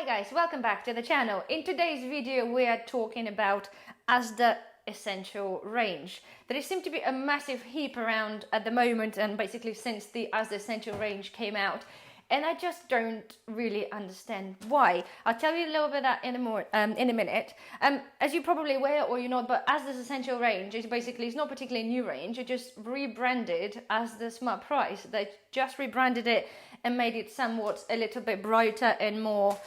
guys, welcome back to the channel. In today's video we are talking about Asda Essential range. There seems to be a massive heap around at the moment, and basically since the Asda Essential range came out, and I just don't really understand why. I'll tell you a little bit of that in a minute. As you're probably aware or you're not, but Asda's Essential range is basically, it's not particularly a new range, it just rebranded as the Smart Price. They just rebranded it and made it somewhat a little bit brighter and more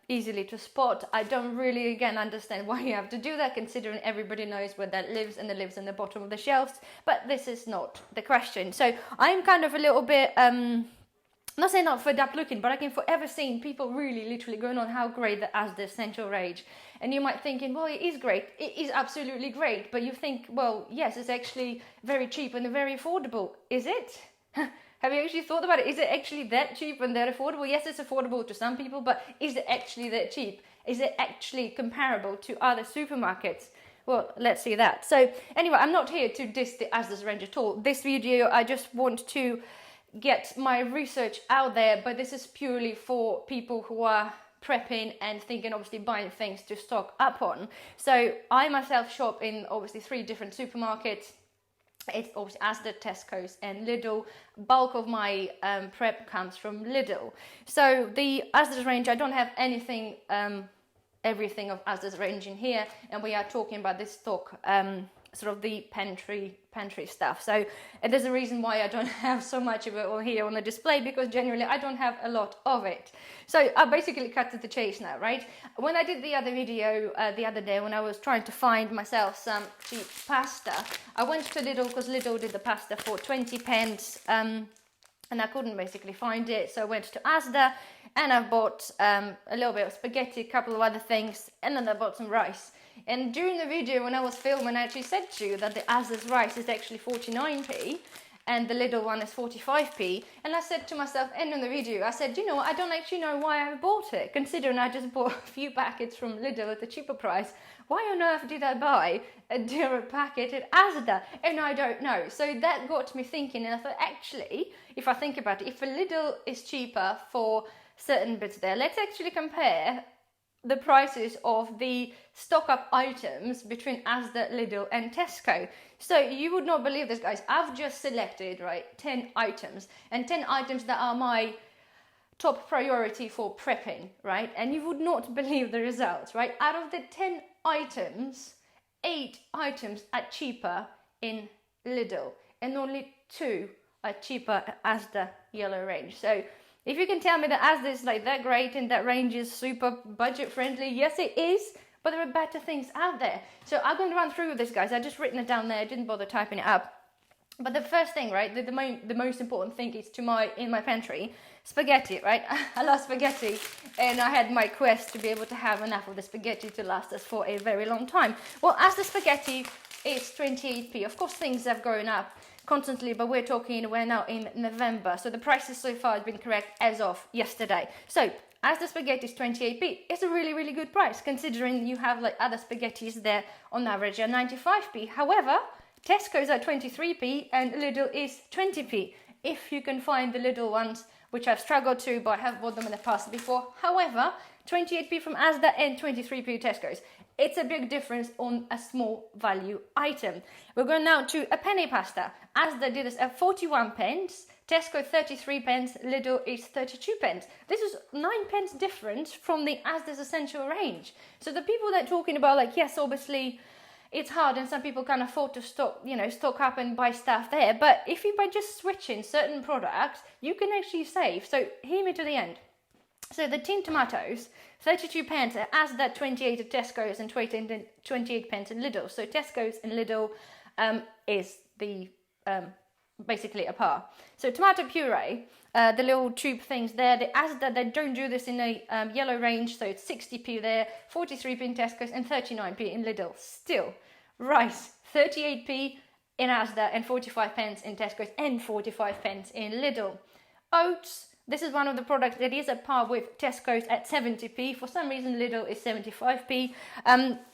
easily to spot. I don't really again understand why you have to do that, considering everybody knows where that lives, and it lives in the bottom of the shelves, but this is not the question. So I'm kind of a little bit not saying not fed up looking, but I can forever seen people really literally going on how great the Asda Essential range. And you might thinking, well, it is great, it is absolutely great, but you think, well, yes, it's actually very cheap and very affordable. Is it? Have you actually thought about it? Is it actually that cheap and that affordable? Yes, it's affordable to some people, but is it actually that cheap? Is it actually comparable to other supermarkets? Well, let's see that. So anyway, I'm not here to diss the Asda's range at all. This video, I just want to get my research out there, but this is purely for people who are prepping and thinking, obviously buying things to stock up on. So I myself shop in obviously 3 different supermarkets. It's obviously Asda, Tesco's and Lidl. Bulk of my prep comes from Lidl. So the Asda's range, I don't have anything, everything of Asda's range in here, and we are talking about this stock, sort of the pantry stuff. So there's a reason why I don't have so much of it all here on the display, because generally I don't have a lot of it. So I basically cut to the chase now, right? When I did the other video the other day, when I was trying to find myself some cheap pasta, I went to Lidl because Lidl did the pasta for 20 pence, and I couldn't basically find it, so I went to Asda and I bought a little bit of spaghetti, a couple of other things, and then I bought some rice. And during the video when I was filming, I actually said to you that the Asda's rice is actually 49p and the Lidl one is 45p, and I said to myself, and in the video I said, you know what, I don't actually know why I bought it, considering I just bought a few packets from Lidl at a cheaper price. Why on earth did I buy a dearer packet at Asda? And I don't know. So that got me thinking, and I thought, actually, if I think about it, if a Lidl is cheaper for certain bits there, let's actually compare the prices of the stock up items between Asda, Lidl and Tesco. So you would not believe this, guys. I've just selected, right, 10 items, and 10 items that are my top priority for prepping, right? And you would not believe the results, right? Out of the 10 items, 8 items are cheaper in Lidl, and only 2 are cheaper at Asda yellow range. So if you can tell me that Asda is like that great and that range is super budget friendly, yes it is, but there are better things out there. So I'm going to run through this, guys. I just written it down there, I didn't bother typing it up. But the first thing, right, the most important thing is in my pantry, spaghetti, right? I love spaghetti, and I had my quest to be able to have enough of the spaghetti to last us for a very long time. Well, as the spaghetti is 28p, of course things have gone up constantly, but we're now in November, so the prices so far have been correct as of yesterday. So as the spaghetti is 28p, it's a really, really good price, considering you have like other spaghettis there on average are 95p. However, Tesco's at 23p and Lidl is 20p. If you can find the Lidl ones, which I've struggled to, but I have bought them in the past before. However, 28p from Asda and 23p Tesco's. It's a big difference on a small value item. We're going now to a penny pasta. Asda did this at 41 pence, Tesco 33 pence, Lidl is 32 pence. This is 9 pence difference from the Asda's Essential range. So the people that are talking about, like, yes, obviously it's hard and some people can't afford to stock up and buy stuff there, but if you by just switching certain products, you can actually save. So hear me to the end. So the tin tomatoes, 32 pence at Asda, 28 at Tesco's and 28 pence in Lidl. So Tesco's and Lidl is the basically a par. So tomato puree, the little tube things there, the Asda, they don't do this in a yellow range, so it's 60p there, 43p in Tesco's and 39p in Lidl. Still, rice, 38p in Asda and 45 pence in Tesco's and 45 pence in Lidl. Oats, this is one of the products that is at par with Tesco's at 70p. For some reason, Lidl is 75p.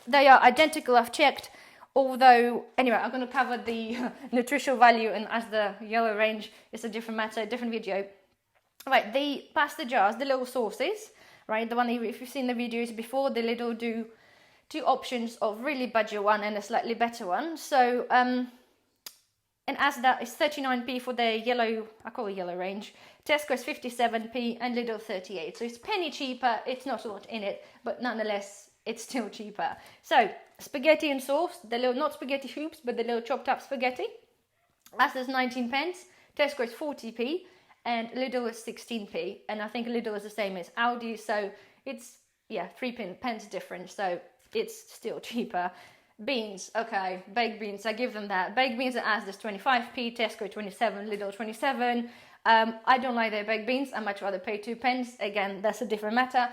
They are identical, I've checked. Although, anyway, I'm going to cover the nutritional value and as the yellow range is a different matter, a different video. Right, the pasta jars, the little sauces, right? The one, if you've seen the videos before, the Lidl do two options of really budget one and a slightly better one. So and Asda is 39p for the yellow, I call it yellow range. Tesco is 57p and Lidl 38. So it's penny cheaper. It's not a lot in it, but nonetheless, it's still cheaper. So spaghetti and sauce, the little, not spaghetti hoops, but the little chopped up spaghetti. Asda's 19 pence, Tesco is 40p, and Lidl is 16p. And I think Lidl is the same as Aldi, so it's, yeah, 3 pence difference. So it's still cheaper. Beans, okay, baked beans, I give them that. Baked beans at Asda's 25p, Tesco 27, Lidl 27. I don't like their baked beans. I much rather pay 2 pence. Again, that's a different matter.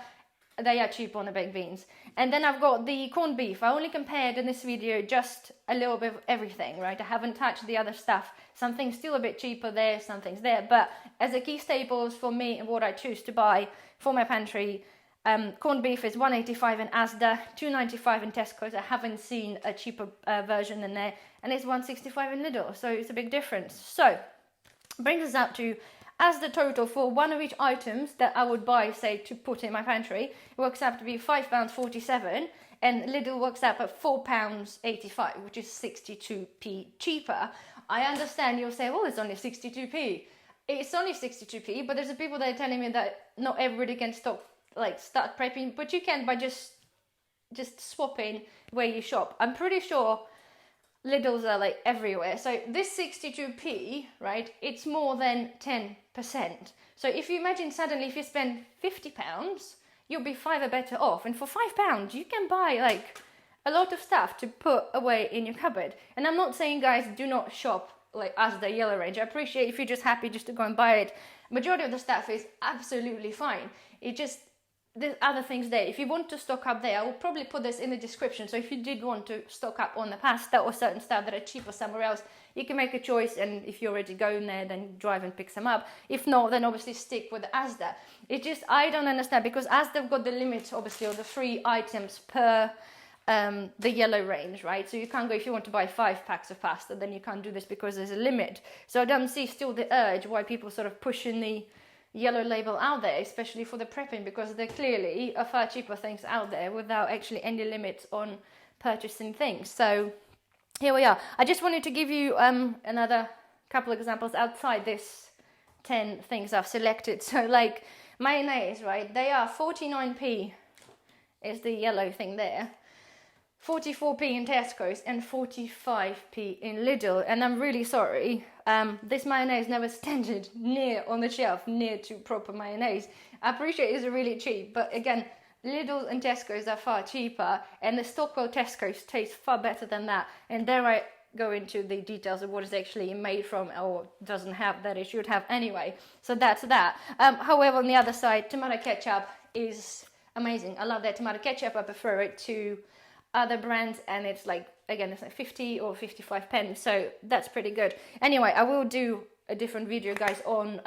They are cheap on the baked beans. And then I've got the corned beef. I only compared in this video just a little bit of everything, right? I haven't touched the other stuff. Something's still a bit cheaper there, something's there. But as a key staples for me and what I choose to buy for my pantry, corned beef is 185 in Asda, 295 in Tesco's. I haven't seen a cheaper version in there, and it's 165 in Lidl, so it's a big difference. So brings us up to Asda total for one of each items that I would buy, say, to put in my pantry. It works out to be £5.47, and Lidl works out at £4.85, which is 62p cheaper. I understand you'll say, well, it's only 62p. It's only 62p, but there's people that are telling me that not everybody can start prepping, but you can by just swapping where you shop. I'm pretty sure Lidl's are like everywhere. So this 62p, right, it's more than 10%. So if you imagine suddenly if you spend £50, you'll be £5 better off. And for £5, you can buy like a lot of stuff to put away in your cupboard. And I'm not saying, guys, do not shop like Asda yellow range. I appreciate if you're just happy just to go and buy it. Majority of the stuff is absolutely fine. It just, there's other things there. If you want to stock up there, I will probably put this in the description. So if you did want to stock up on the pasta or certain stuff that are cheaper somewhere else, you can make a choice. And if you're already going there, then drive and pick some up. If not, then obviously stick with Asda. It just, I don't understand, because Asda have got the limit, obviously, of the 3 items per the yellow range, right? So you can't go, if you want to buy 5 packs of pasta, then you can't do this because there's a limit. So I don't see still the urge why people sort of pushing the yellow label out there, especially for the prepping, because there clearly are far cheaper things out there without actually any limits on purchasing things. So here we are. I just wanted to give you another couple of examples outside this 10 things I've selected. So like mayonnaise, right? They are 49p is the yellow thing there. 44p in Tesco's and 45p in Lidl, and I'm really sorry, this mayonnaise never standed near on the shelf, near to proper mayonnaise. I appreciate it's really cheap, but again, Lidl and Tesco's are far cheaper, and the Stockwell Tesco's tastes far better than that, and there I go into the details of what it's actually made from, or doesn't have, that it should have anyway. So that's that. However, on the other side, tomato ketchup is amazing. I love that tomato ketchup. I prefer it to other brands, and it's like, again, it's like 50 or 55 pence, so that's pretty good. Anyway, I will do a different video, guys, on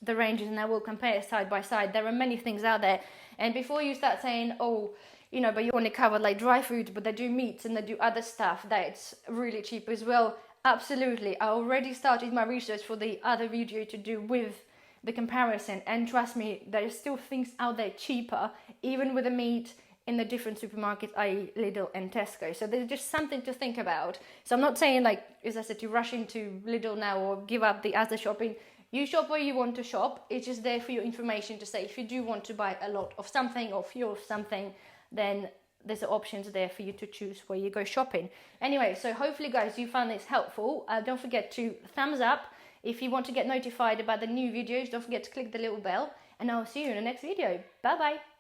the ranges, and I will compare side by side. There are many things out there, and before you start saying, oh, you know, but you only cover like dry food, but they do meats and they do other stuff that's really cheap as well. Absolutely, I already started my research for the other video to do with the comparison, and trust me, there are still things out there cheaper, even with the meat, in the different supermarkets, i.e. Lidl and Tesco. So there's just something to think about. So I'm not saying, like, as I said, to rush into Lidl now or give up the Asda shopping. You shop where you want to shop. It's just there for your information to say, if you do want to buy a lot of something or few of something, then there's options there for you to choose where you go shopping. Anyway, so hopefully, guys, you found this helpful. Don't forget to thumbs up. If you want to get notified about the new videos, don't forget to click the little bell. And I'll see you in the next video. Bye-bye.